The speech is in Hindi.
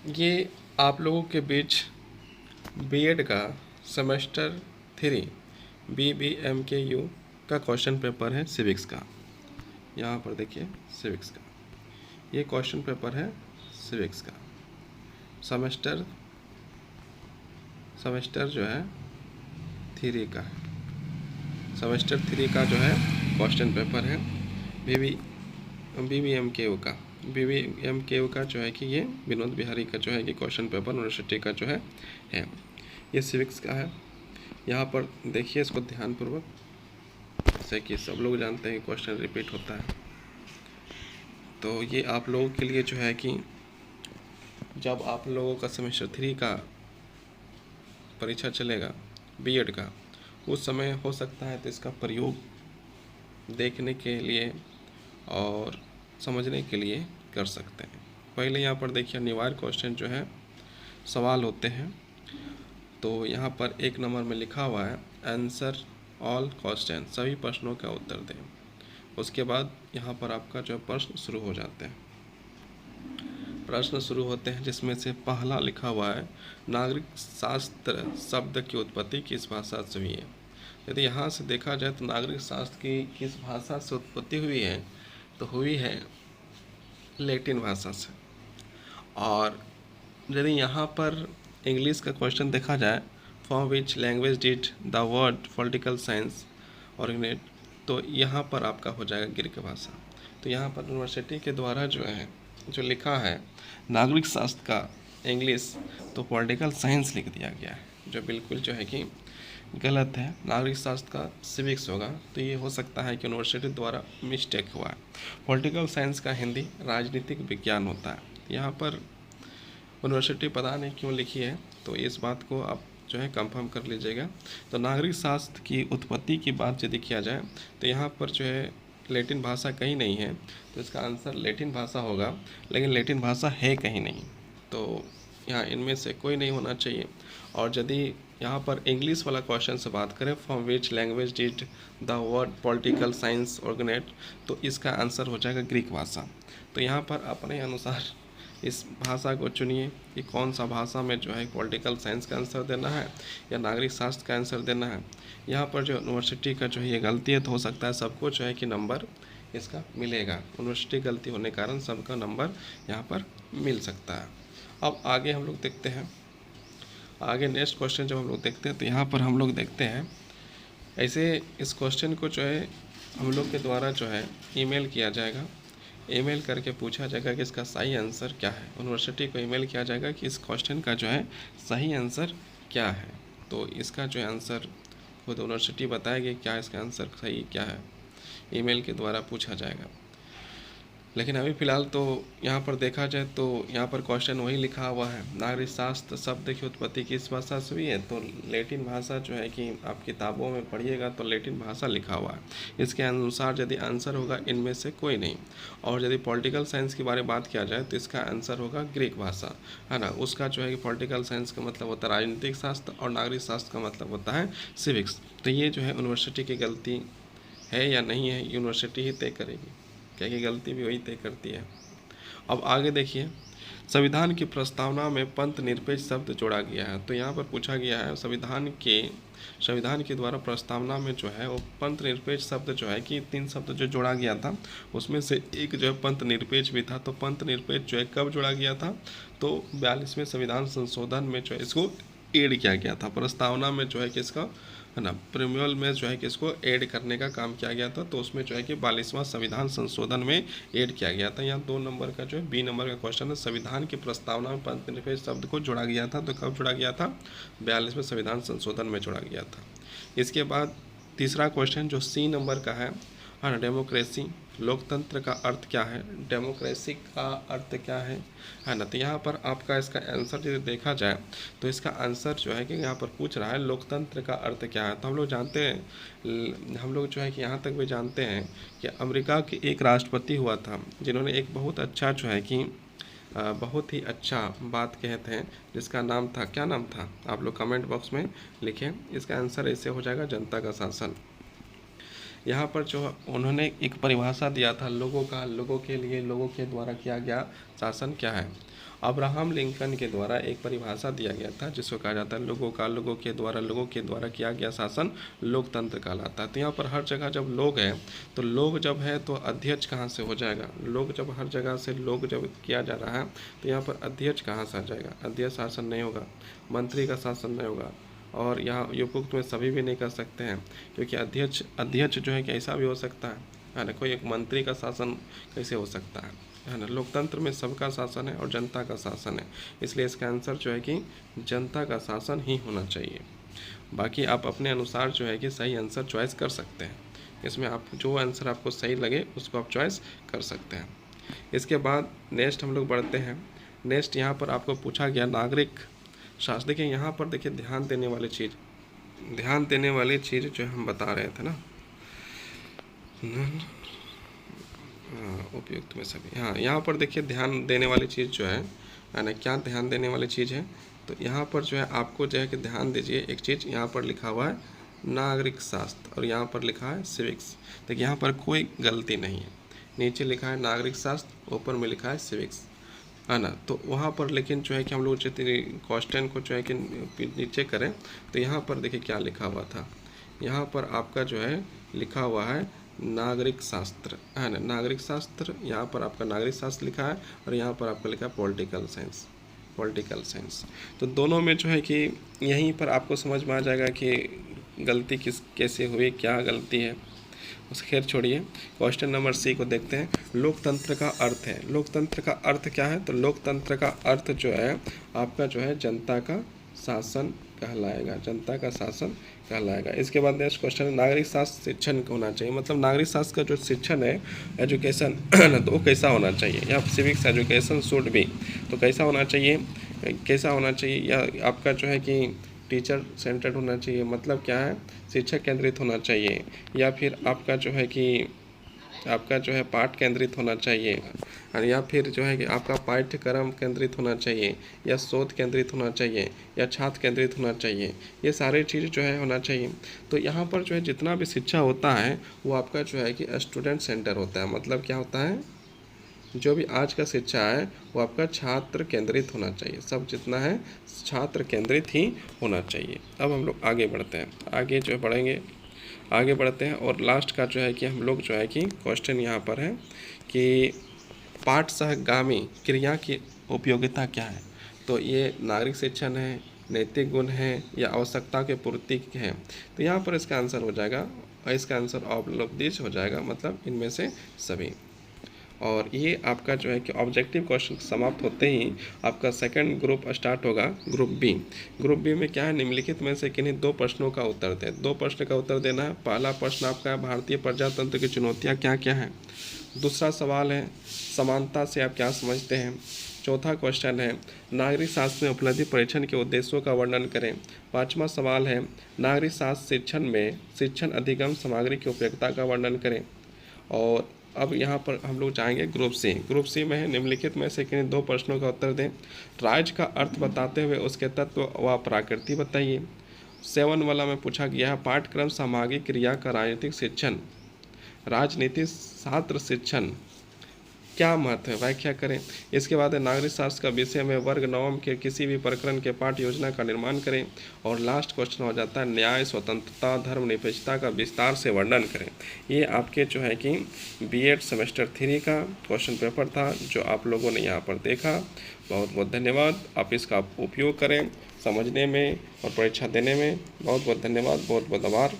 ये आप लोगों के बीच बीएड का सेमेस्टर 3 BBMKU का क्वेश्चन पेपर है सिविक्स का। यहाँ पर देखिए सिविक्स का ये क्वेश्चन पेपर है सिविक्स का। सेमेस्टर जो है 3 का है। सेमेस्टर 3 का जो है क्वेश्चन पेपर है BBMKU का। BBMKU का जो है कि ये विनोद बिहारी का जो है कि क्वेश्चन पेपर यूनिवर्सिटी का जो है ये सिविक्स का है। यहाँ पर देखिए इसको ध्यानपूर्वक, जैसे कि सब लोग जानते हैं क्वेश्चन रिपीट होता है। तो ये आप लोगों के लिए जो है कि जब आप लोगों का सेमेस्टर 3 का परीक्षा चलेगा बीएड का, उस समय हो सकता है तो इसका प्रयोग देखने के लिए और समझने के लिए कर सकते हैं। पहले यहाँ पर देखिए अनिवार्य क्वेश्चन जो है सवाल होते हैं। तो यहाँ पर 1 नंबर में लिखा हुआ है आंसर ऑल क्वेश्चन, सभी प्रश्नों का उत्तर दें। उसके बाद यहाँ पर आपका जो प्रश्न शुरू हो जाते हैं। प्रश्न शुरू होते हैं जिसमें से पहला लिखा हुआ है नागरिक शास्त्र शब्द की उत्पत्ति किस भाषा से हुई है। यदि यहाँ से देखा जाए तो नागरिक शास्त्र की किस भाषा से उत्पत्ति हुई है, तो हुई है लैटिन भाषा से। और यदि यहाँ पर इंग्लिश का क्वेश्चन देखा जाए, from which language did the word political science originate, तो यहाँ पर आपका हो जाएगा ग्रीक भाषा। तो यहाँ पर यूनिवर्सिटी के द्वारा जो है जो लिखा है नागरिक शास्त्र का इंग्लिश, तो पॉलिटिकल साइंस लिख दिया गया है, जो बिल्कुल जो है कि गलत है। नागरिक शास्त्र का सिविक्स होगा, तो ये हो सकता है कि यूनिवर्सिटी द्वारा मिस्टेक हुआ है। पॉलिटिकल साइंस का हिंदी राजनीतिक विज्ञान होता है। यहाँ पर यूनिवर्सिटी पता नहीं क्यों लिखी है, तो इस बात को आप जो है कंफर्म कर लीजिएगा। तो नागरिक शास्त्र की उत्पत्ति की बात यदि किया जाए तो यहाँ पर जो है लैटिन भाषा कहीं नहीं है, तो इसका आंसर लैटिन भाषा होगा, लेकिन लैटिन भाषा है कहीं नहीं, तो यहाँ इनमें से कोई नहीं होना चाहिए। और यदि यहाँ पर इंग्लिश वाला क्वेश्चन से बात करें, from which language did the word political science originate, तो इसका आंसर हो जाएगा ग्रीक भाषा। तो यहाँ पर अपने अनुसार इस भाषा को चुनिए कि कौन सा भाषा में जो है पॉलिटिकल साइंस का आंसर देना है या नागरिक शास्त्र का आंसर देना है। यहाँ पर जो यूनिवर्सिटी का जो है ये गलती है, तो हो सकता है सबको जो है कि नंबर इसका मिलेगा। यूनिवर्सिटी गलती होने के कारण सबका नंबर यहाँ पर मिल सकता है। अब आगे हम लोग देखते हैं, आगे नेक्स्ट क्वेश्चन जब हम लोग देखते हैं तो यहाँ पर हम लोग देखते हैं ऐसे इस क्वेश्चन को जो है हम लोग के द्वारा जो है ईमेल किया जाएगा। ईमेल करके पूछा जाएगा कि इसका सही आंसर क्या है। यूनिवर्सिटी को ईमेल किया जाएगा कि इस क्वेश्चन का जो है सही आंसर क्या है। तो इसका जो आंसर खुद यूनिवर्सिटी बताएगी क्या इसका आंसर सही क्या है, ईमेल के द्वारा पूछा जाएगा। लेकिन अभी फ़िलहाल तो यहाँ पर देखा जाए तो यहाँ पर क्वेश्चन वही लिखा हुआ है नागरिक शास्त्र शब्द की उत्पत्ति किस भाषा से हुई है, तो लैटिन भाषा जो है कि आप किताबों में पढ़िएगा तो लैटिन भाषा लिखा हुआ है। इसके अनुसार यदि आंसर होगा इनमें से कोई नहीं। और यदि पॉलिटिकल साइंस के बारे में बात किया जाए तो इसका आंसर होगा ग्रीक भाषा, है ना। उसका जो है कि पॉलिटिकल साइंस का मतलब होता है राजनीतिक शास्त्र और नागरिक शास्त्र का मतलब होता है सिविक्स। तो ये जो है यूनिवर्सिटी की गलती है या नहीं है, यूनिवर्सिटी ही तय करेगी, क्या की गलती भी वही तय करती है। अब आगे देखिए, संविधान की प्रस्तावना में पंथ निरपेक्ष शब्द जोड़ा गया है। तो यहाँ पर पूछा गया है संविधान के द्वारा प्रस्तावना में जो है वो पंथ निरपेक्ष शब्द जो है कि 3 शब्द जो जोड़ा गया था, उसमें से एक जो है पंथ निरपेक्ष भी था। तो पंथ निरपेक्ष जो है कब जोड़ा गया था, तो 42वें संविधान संशोधन में जो है इसको ऐड किया गया था। प्रस्तावना में जो है कि इसका, है ना, प्रीमियल में जो है कि इसको ऐड करने का काम किया गया था। तो उसमें जो है कि 42वां संविधान संशोधन में ऐड किया गया था। यहाँ 2 नंबर का जो है बी नंबर का क्वेश्चन है, संविधान की प्रस्तावना में पंथ निरपेक्ष शब्द को जोड़ा गया था। तो कब जोड़ा गया था, 42वें संविधान संशोधन में जोड़ा गया था। इसके बाद तीसरा क्वेश्चन जो सी नंबर का है ना, डेमोक्रेसी लोकतंत्र का अर्थ क्या है, डेमोक्रेसी का अर्थ क्या है ना। तो यहाँ पर आपका इसका आंसर यदि देखा जाए तो इसका आंसर जो है कि यहाँ पर पूछ रहा है लोकतंत्र का अर्थ क्या है। तो हम लोग जानते हैं, हम लोग जो है कि यहाँ तक भी जानते हैं कि अमेरिका के एक राष्ट्रपति हुआ था जिन्होंने एक बहुत अच्छा जो है कि बहुत ही अच्छा बात कहते हैं, जिसका नाम था, क्या नाम था, आप लोग कमेंट बॉक्स में लिखें। इसका आंसर ऐसे हो जाएगा जनता का शासन। यहाँ पर जो उन्होंने एक परिभाषा दिया था लोगों का, लोगों के लिए, लोगों के द्वारा किया गया शासन क्या है। अब्राहम लिंकन के द्वारा एक परिभाषा दिया गया था जिसको कहा जाता है लोगों का, लोगों के द्वारा किया गया शासन लोकतंत्र कहलाता है। तो यहाँ पर हर जगह जब लोग हैं तो लोग जब है तो अध्यक्ष कहाँ से हो जाएगा, लोग जब हर जगह से लोग जब किया जा रहा है तो यहाँ पर अध्यक्ष कहाँ से आ जाएगा, अध्यक्ष शासन नहीं होगा, मंत्री का शासन नहीं होगा, और यहाँ उपयुक्त में सभी भी नहीं कर सकते हैं क्योंकि अध्यक्ष जो है कि ऐसा भी हो सकता है ना, कोई एक मंत्री का शासन कैसे हो सकता है ना। लोकतंत्र में सबका शासन है और जनता का शासन है, इसलिए इसका आंसर जो है कि जनता का शासन ही होना चाहिए। बाकी आप अपने अनुसार जो है कि सही आंसर चॉइस कर सकते हैं, इसमें आप जो आंसर आपको सही लगे उसको आप चॉइस कर सकते हैं। इसके बाद नेक्स्ट हम लोग बढ़ते हैं। नेक्स्ट यहाँ पर आपको पूछा गया नागरिक शास्त्र। देखिए यहाँ पर देखिए ध्यान देने वाली चीज़ जो हम बता रहे थे ना, उपयुक्त में सभी, हाँ यहाँ पर देखिए ध्यान देने वाली चीज़ जो है ना, क्या ध्यान देने वाली चीज़ है, तो यहाँ पर जो है आपको जो है कि ध्यान दीजिए एक चीज़, यहाँ पर लिखा हुआ है नागरिक शास्त्र और यहाँ पर लिखा है सिविक्स। देखिए यहाँ पर कोई गलती नहीं है, नीचे लिखा है नागरिक शास्त्र, ऊपर में लिखा है सिविक्स, है ना। तो वहाँ पर लेकिन जो है कि हम लोग क्वेश्चन को जो है कि नीचे करें तो यहाँ पर देखिए क्या लिखा हुआ था, यहाँ पर आपका जो है लिखा हुआ है नागरिक शास्त्र, है ना, नागरिक शास्त्र, यहाँ पर आपका नागरिक शास्त्र लिखा है और यहाँ पर आपका लिखा है पॉलिटिकल साइंस। तो दोनों में जो है कि यहीं पर आपको समझ में आ जाएगा कि गलती कैसे हुई, क्या गलती है। उस खैर छोड़िए, क्वेश्चन नंबर सी को देखते हैं। लोकतंत्र का अर्थ है, लोकतंत्र का अर्थ क्या है, तो लोकतंत्र का अर्थ जो है आपका जो है जनता का शासन कहलाएगा, जनता का शासन कहलाएगा। इसके बाद नेक्स्ट क्वेश्चन है नागरिक शास्त्र शिक्षण होना चाहिए, मतलब नागरिक शास्त्र का जो शिक्षण है एजुकेशन तो वो कैसा होना चाहिए, या सिविक्स एजुकेशन शुड बी, तो कैसा होना चाहिए, या आपका जो है कि टीचर सेंटर्ड होना चाहिए, मतलब क्या है शिक्षक केंद्रित होना चाहिए, या फिर आपका जो है कि आपका जो है पाठ केंद्रित होना चाहिए, या फिर जो है कि आपका पाठ्यक्रम केंद्रित होना चाहिए, या शोध केंद्रित होना चाहिए, या छात्र केंद्रित होना चाहिए, ये सारे चीज़ जो है होना चाहिए। तो यहाँ पर जो है जितना भी शिक्षा होता है वो आपका जो है कि स्टूडेंट सेंटर होता है, मतलब क्या होता है, जो भी आज का शिक्षा है वो आपका छात्र केंद्रित होना चाहिए, सब जितना है छात्र केंद्रित ही होना चाहिए। अब हम लोग आगे बढ़ते हैं, आगे बढ़ते हैं और लास्ट का जो है कि हम लोग जो है कि क्वेश्चन यहाँ पर है कि पाठ सहगामी क्रिया की उपयोगिता क्या है, तो ये नागरिक शिक्षण है, नैतिक गुण है, या आवश्यकता के पूर्ति है। तो यहाँ पर इसका आंसर हो जाएगा, इसका आंसर ऑल ऑफ दिस हो जाएगा, मतलब इनमें से सभी। और ये आपका जो है कि ऑब्जेक्टिव क्वेश्चन समाप्त होते ही आपका सेकंड ग्रुप स्टार्ट होगा, ग्रुप बी में क्या है, निम्नलिखित में से किन्हीं दो प्रश्नों का उत्तर दें। दो प्रश्न का उत्तर देना है। पहला प्रश्न आपका है भारतीय प्रजातंत्र की चुनौतियाँ क्या क्या हैं। दूसरा सवाल है समानता से आप क्या समझते हैं। चौथा क्वेश्चन है नागरिक शास्त्र में उपलब्धि परीक्षण के उद्देश्यों का वर्णन करें। पाँचवा सवाल है नागरिक शास्त्र शिक्षण में शिक्षण अधिगम सामग्री की उपयोगिता का वर्णन करें। और अब यहाँ पर हम लोग जाएंगे ग्रुप सी में है निम्नलिखित में से किन्हीं दो प्रश्नों का उत्तर दें। राज्य का अर्थ बताते हुए उसके तत्व व प्रकृति बताइए। 7 वाला में पूछा गया है पाठ्यक्रम सामाजिक क्रिया का राजनीतिक शिक्षण, राजनीति छात्र शिक्षण क्या महत्व है, व्याख्या करें। इसके बाद नागरिक शास्त्र का विषय में वर्ग 9 के किसी भी प्रकरण के पाठ योजना का निर्माण करें। और लास्ट क्वेश्चन हो जाता है न्याय, स्वतंत्रता, धर्मनिरपेक्षता का विस्तार से वर्णन करें। ये आपके जो है कि बीएड सेमेस्टर 3 का क्वेश्चन पेपर था जो आप लोगों ने यहाँ पर देखा। बहुत बहुत धन्यवाद। आप इसका उपयोग करें समझने में और परीक्षा देने में। बहुत बहुत धन्यवाद, बहुत बहुत आभार।